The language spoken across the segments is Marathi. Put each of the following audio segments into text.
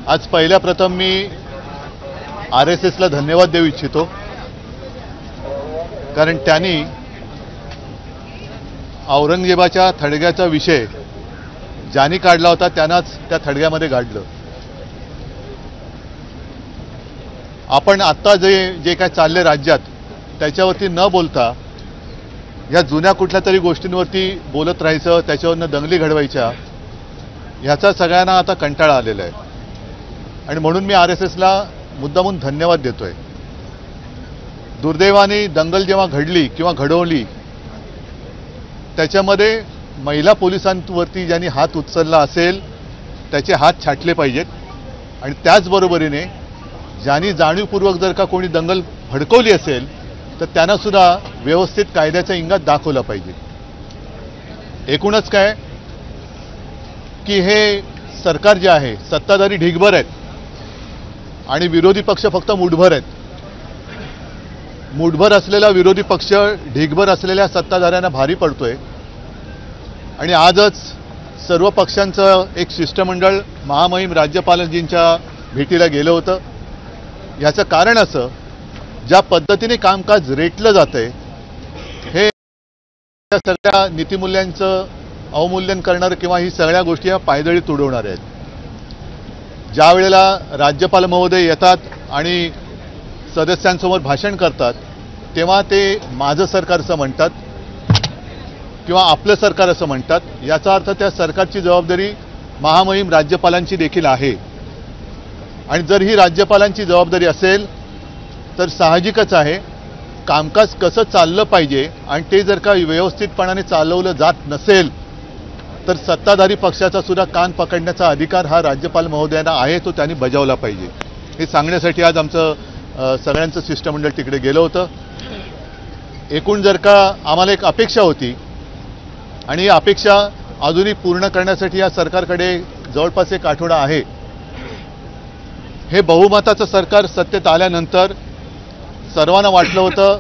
आज पहिल्या प्रथम मी RSSला धन्यवाद देऊ इच्छितो, कारण त्यांनी औरंगजेबाच्या थडग्याचा विषय ज्यांनी काढला होता त्यांनाच त्या थडग्यामध्ये गाडलं। आपण आता जे काय चालले राज्यात त्याच्यावरती न बोलता या जुन्या कुठल्या तरी गोष्टींवरती बोलत राहायचं, त्याच्यावरनं दंगली घडवायच्या, ह्याचा सगळ्यांना आता कंटाळा आलेला आहे आणि म्हणून मी RSSला मुद्दामून धन्यवाद देतोय। दुर्दैवाने दंगल जेव्हा घडली किंवा घडवली त्याच्यामध्ये महिला पोलिसांवरती ज्यांनी हात उचलला असेल त्याचे हात छाटले पाहिजेत आणि त्याचबरोबरीने ज्यांनी जाणीवपूर्वक जर का कोणी दंगल भडकवली असेल तर त्यांना सुद्धा व्यवस्थित कायद्याचा इंगात दाखवला पाहिजे। एकूणच काय की हे सरकार जे आहे सत्ताधारी ढिगभर आहेत आणि विरोधी पक्ष फक्त मुठभर आहेत। मुठभर असलेला विरोधी पक्ष ढिगभर असलेल्या सत्ताधाऱ्यांना भारी पडतोय आणि आजच सर्व पक्षांचं एक शिष्टमंडळ महामहिम राज्यपालजींच्या भेटीला गेलं होतं। याचं कारण असं, ज्या पद्धतीने कामकाज रेटलं जातंय हे सगळ्या नीतिमूल्यांचं अवमूल्यन करणार किंवा ही सगळ्या गोष्टी पायदळी तुडवणार आहेत। ज्या वेळेला राज्यपाल महोदय येतात आणि सदस्यांसमोर भाषण करतात तेव्हा ते माझं सरकार असं म्हणतात किंवा आपलं सरकार असं म्हणतात। याचा अर्थ त्या सरकारची जबाबदारी महामहिम राज्यपालांची देखील आहे आणि जर ही राज्यपालांची जबाबदारी असेल तर साहजिकच आहे कामकाज कसं चाललं पाहिजे आणि ते जर का व्यवस्थितपणाने चालवलं जात नसेल तर सत्ताधारी पक्षाचा सुद्धा कान पकडण्याचा अधिकार हा राज्यपाल महोदयांना आहे, तो त्यांनी बजावला पाहिजे। हे सांगण्यासाठी आज आमचं सगळ्यांचं शिष्टमंडळ तिकडे गेलं होतं। एकूण जर का आम्हाला एक अपेक्षा होती आणि ही अपेक्षा अजूनही पूर्ण करण्यासाठी या सरकारकडे जवळपास एक आठवडा आहे। हे बहुमताचं सरकार सत्तेत आल्यानंतर सर्वांना वाटलं होतं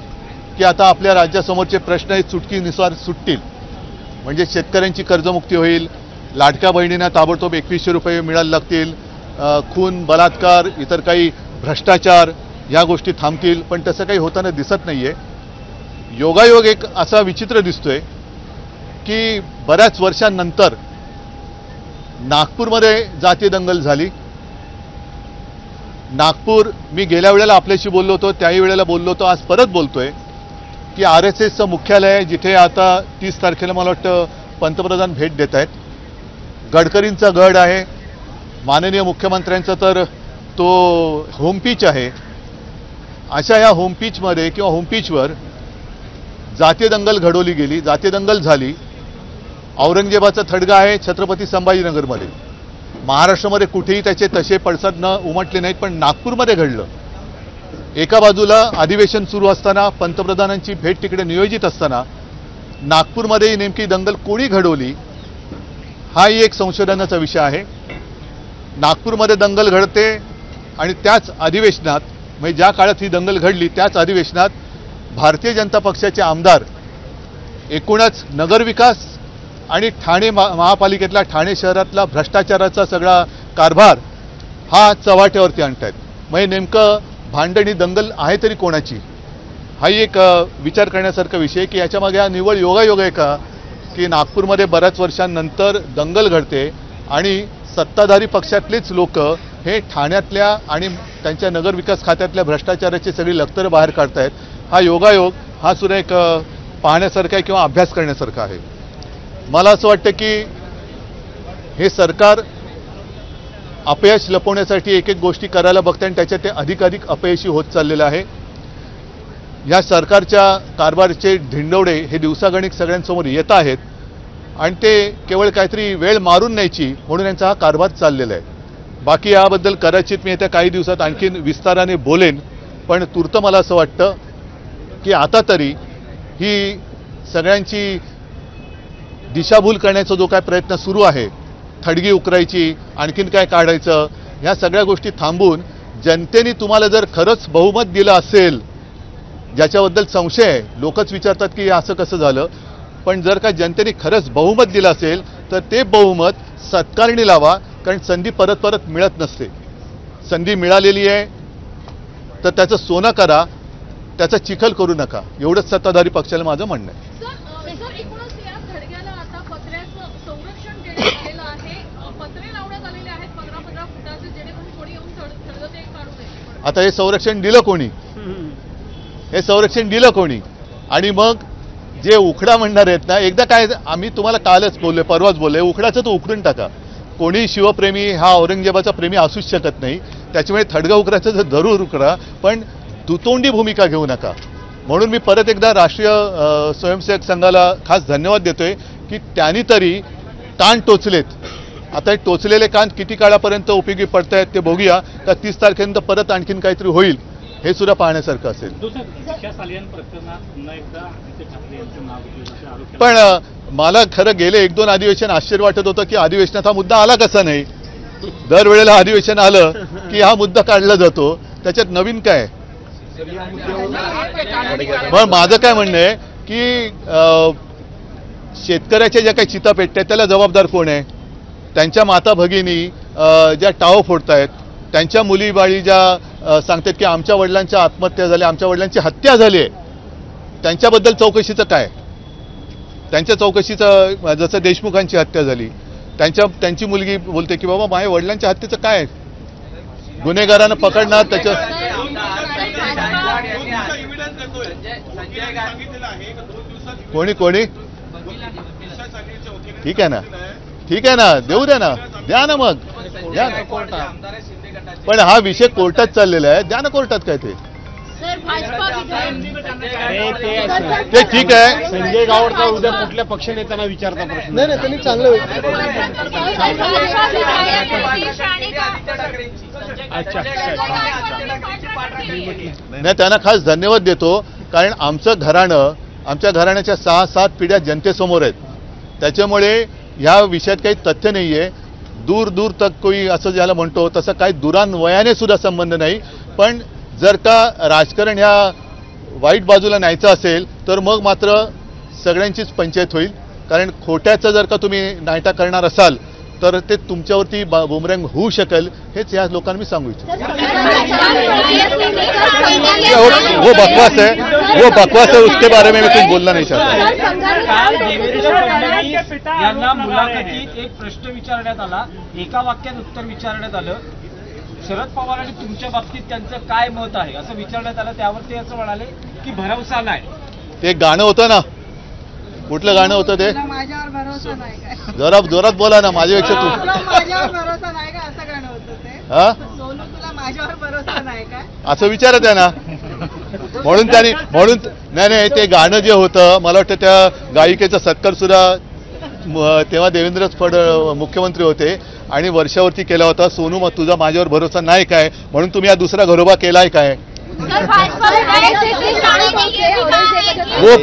की आता आपल्या राज्यासमोरचे प्रश्न हे चुटकीनुसार सुटतील, म्हणजे शेतकऱ्यांची कर्जमुक्ती होईल, लाडक्या बहिणींना ताबडतोब 2100 रुपये मिळायला लागतील, खून बलात्कार इतर काही भ्रष्टाचार या गोष्टी थांबतील, पण तसं काही होताना दिसत नाहीये। योगायोग एक असा विचित्र दिसतोय की बऱ्याच वर्षांनंतर नागपूरमध्ये जातीय दंगल झाली। नागपूर, मी गेल्या वेळेला आपल्याशी बोललो होतो, त्याही वेळेला बोललो होतो, आज परत बोलतोय की RSSचं मुख्यालय आहे जिथे आता 30 तारखेला मला वाटतं पंतप्रधान भेट देत आहेत। गडकरींचा गड आहे, माननीय मुख्यमंत्र्यांचा तर तो होमपीच आहे। अशा या होमपीचमध्ये किंवा होमपीचवर जातीय दंगल घडवली गेली, जातीय दंगल झाली। औरंगजेबाचा थडगा आहे छत्रपती संभाजीनगरमध्ये, महाराष्ट्रामध्ये कुठेही त्याचे तसे पडसाद न उमटले नाहीत, पण नागपूरमध्ये घडलं। एका बाजूला अधिवेशन सुरू असताना पंतप्रधानांची भेट तिकडे नियोजित असताना नागपूरमध्ये नेमकी दंगल कोणी घडवली हाही एक संशोधनाचा विषय आहे। नागपूरमध्ये दंगल घडते आणि त्याच अधिवेशनात, म्हणजे ज्या काळात ही दंगल घडली त्याच अधिवेशनात भारतीय जनता पक्षाचे आमदार एकूणच नगरविकास आणि ठाणे महापालिकेतला, ठाणे शहरातला भ्रष्टाचाराचा सगळा कारभार हा चव्हाट्यावरती आणतायत। म्हणजे नेमकं भांडणी दंगल आहे तरी कोणाची, हाही एक विचार करण्यासारखा विषय की याच्यामागे हा निव्वळ योगायोग आहे का की नागपूरमध्ये बऱ्याच वर्षांनंतर दंगल घडते आणि सत्ताधारी पक्षातलेच लोक हे ठाण्यातल्या आणि त्यांच्या नगरविकास खात्यातल्या भ्रष्टाचाराची सगळी लक्तरं बाहेर काढतायत। हा योगायोग हा सुद्धा एक पाहण्यासारखा आहे किंवा अभ्यास करण्यासारखा आहे। मला असं वाटतं की हे सरकार अपयश लपवण्यासाठी एक एक गोष्टी करायला बघते आणि त्याच्यात ते अधिकाधिक अपयशी होत चाललेलं आहे। या सरकारच्या कारभाराचे ढिंडोडे हे दिवसागणिक सगळ्यांसमोर येत आहेत आणि ते केवळ काहीतरी वेळ मारून न्यायची म्हणून यांचा हा कारभार चाललेला आहे। बाकी याबद्दल कदाचित मी येत्या काही दिवसात आणखीन विस्ताराने बोलेन, पण तूर्त मला असं वाटतं की आता तरी ही सगळ्यांची दिशाभूल करण्याचा जो काय प्रयत्न सुरू आहे, थडगी उकरायची, आणखीन काय काढायचं, ह्या सगळ्या गोष्टी थांबून जनतेने तुम्हाला जर खरंच बहुमत दिलं असेल, ज्याच्याबद्दल संशय आहे, लोकच विचारतात की असं कसं झालं, पण जर का जनतेने खरंच बहुमत दिलं असेल तर ते बहुमत सत्कारणी लावा, कारण संधी परत परत मिळत नसते। संधी मिळालेली आहे तर त्याचं सोनं करा, त्याचा चिखल करू नका, एवढंच सत्ताधारी पक्षाला माझं म्हणणं आहे. आता हे संरक्षण दिलं कोणी? हे संरक्षण दिलं कोणी? आणि मग जे उखडा म्हणणार आहेत ना, एकदा काय आम्ही तुम्हाला कालच बोललोय, परवाच बोललोय, उखडाचं तो उखडून टाका. कोणी शिवप्रेमी हा औरंगजेबाचा प्रेमी असूच शकत नाही, त्याच्यामुळे थडगा उकराचं जर जरूर उकरा, पण दुतोंडी भूमिका घेऊ नका. म्हणून मी परत एकदा राष्ट्रीय स्वयंसेवक संघाला खास धन्यवाद देतोय की त्यांनी तरी कान टोचलेत. आता हे टोचलेले कान किती काळापर्यंत उपयोगी पडत आहेत ते बघूया, का 30 तारखेनंतर परत आणखीन काहीतरी होईल हे सुद्धा पाहण्यासारखं असेल. पण मला खरं गेले 1-2 अधिवेशन आश्चर्य वाटत होतं की अधिवेशनात हा मुद्दा आला कसा नाही. दरवेळेला अधिवेशन आलं की हा मुद्दा काढला जातो, त्याच्यात नवीन काय? पण माझं काय म्हणणं आहे की शेतकऱ्याच्या ज्या काही चिता पेटतात त्याला जबाबदार कोण आहे? त्यांच्या माता भगिनी ज्या टाव फोडतायत, त्यांच्या मुली बाळी ज्या सांगतात की आमच्या वडिलांच्या आत्महत्या झाल्या, आमच्या वडिलांची हत्या झाली आहे, त्यांच्याबद्दल चौकशीचं काय? त्यांच्या चौकशीचं, जसं देशमुखांची हत्या झाली, त्यांची मुलगी बोलते की बाबा माझ्या वडिलांच्या हत्येचं काय? गुन्हेगारांना पकडणार त्याच्या कोणी ठीक आहे ना, ठीक आहे ना, देऊ द्या ना, द्या ना, मग द्या ना. पण हा विषय कोर्टात चाललेला आहे, द्या ना कोर्टात काय ते ठीक आहे. संजय गावडकर उद्या कुठल्या पक्षनेत्यांना विचारता प्रश्न? नाही नाही, त्यांनी चांगलं नाही, त्यांना खास धन्यवाद देतो, कारण आमच्या घराण्याच्या 6-7 पिढ्या जनतेसमोर आहेत. त्याच्यामुळे ह्या विषयात काही तथ्य नाहीये. दूर तक कोई असं ज्याला म्हणतो तसं काही दुरान्वयाने सुद्धा संबंध नाही. पण जर का राजकारण ह्या वाईट बाजूला न्यायचं असेल तर मग मात्र सगळ्यांचीच पंचायत होईल. कारण खोट्याचं जर का तुम्ही नायटा करणार असाल तर ते तुमच्यावरती बुमरँग होऊ शकेल, हेच या लोकांना मी सांगू इच्छितो. वो बकवास है, उसके बारे में मैं कुछ बोलना नहीं चाहता. यांना मुलाखतीत एक प्रश्न विचारण्यात आला, एका वाक्यात उत्तर विचारण्यात आलं, शरद पवार आणि तुमच्या बाबतीत त्यांचं काय मत आहे असं विचारण्यात आलं. त्यावर ते असं म्हणाले की भरवसा नाही. ते गाणं होतं ना, कुठलं गाणं होतं ते? माझ्यावर भरोसा नाही काय? जरा जोरात बोला ना, माझ्यापेक्षा तू. माझ्यावर भरोसा नाही का असं गाणं होतं ते? हा, सोनू तुला माझ्यावर भरोसा नाही काय असं विचारत आहे ना. म्हणून नाही, ते गाणं जे होतं, मला वाटतं त्या गायिकेचा सत्कार सुद्धा तेव्हा देवेंद्र मुख्यमंत्री होते आणि वर्षावरती केला होता. सोनू मग तुझा माझ्यावर भरोसा नाही काय, म्हणून तुम्ही हा दुसरा घरोबा केलाय काय? वो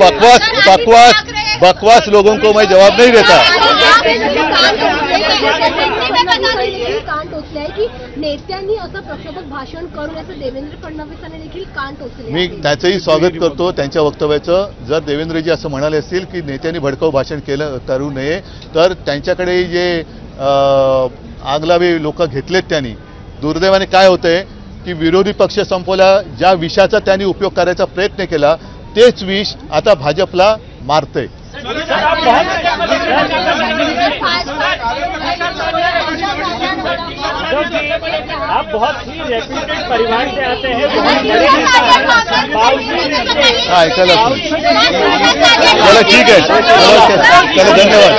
बकवास लोगों को मैं जवाब नहीं देता. कान टोचले की नेत्यांनी असं प्रक्षोभक भाषण करून असं देवेंद्र फडणवीसांनी देखील कान टोचले. मी त्याचंही स्वागत करतो त्यांच्या वक्तव्याचं. जर देवेंद्रजी असं म्हणाले असतील की नेत्यांनी भडकाऊ भाषण करू नये, तर त्यांच्याकडे जे आगलावे लोक घेतलेत त्यांनी, दुर्दैवाने काय होतंय की विरोधी पक्ष संपवला, ज्या विषाचा त्यांनी उपयोग करायचा प्रयत्न केला तेच विष आता भाजपला मारतंय. आप बहुत ही रेप्यूटेड परिवार से आते हैं. चला ठीक आहे, चला धन्यवाद.